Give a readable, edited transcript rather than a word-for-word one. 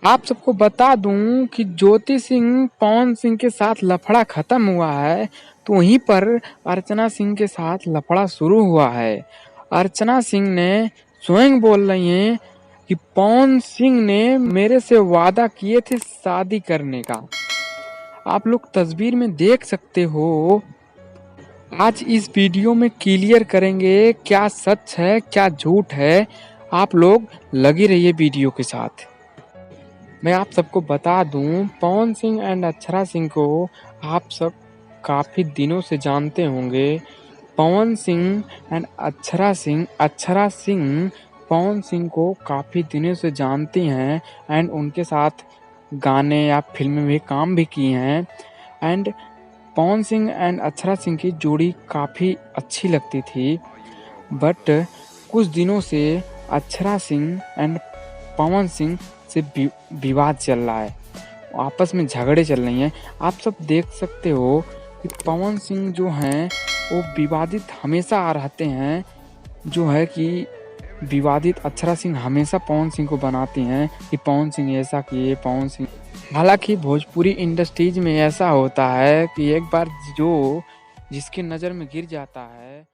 आप सबको बता दूं कि ज्योति सिंह पवन सिंह के साथ लफड़ा खत्म हुआ है, तो वहीं पर अर्चना सिंह के साथ लफड़ा शुरू हुआ है। अर्चना सिंह ने स्वयं बोल रही हैं कि पवन सिंह ने मेरे से वादा किए थे शादी करने का। आप लोग तस्वीर में देख सकते हो। आज इस वीडियो में क्लियर करेंगे क्या सच है क्या झूठ है। आप लोग लगे रहिए वीडियो के साथ। मैं आप सबको बता दूं, पवन सिंह एंड अक्षरा सिंह को आप सब काफ़ी दिनों से जानते होंगे। पवन सिंह एंड अक्षरा सिंह पवन सिंह को काफ़ी दिनों से जानती हैं एंड उनके साथ गाने या फिल्म में काम भी किए हैं। एंड पवन सिंह एंड अक्षरा सिंह की जोड़ी काफ़ी अच्छी लगती थी, बट कुछ दिनों से अक्षरा सिंह एंड पवन सिंह से विवाद चल रहा है, आपस में झगड़े चल रही हैं। आप सब देख सकते हो कि पवन सिंह जो हैं वो विवादित हमेशा रहते हैं, जो है कि विवादित अक्षरा सिंह हमेशा पवन सिंह को बनाती हैं कि पवन सिंह ऐसा किए, पवन सिंह। हालांकि भोजपुरी इंडस्ट्रीज में ऐसा होता है कि एक बार जो जिसकी नज़र में गिर जाता है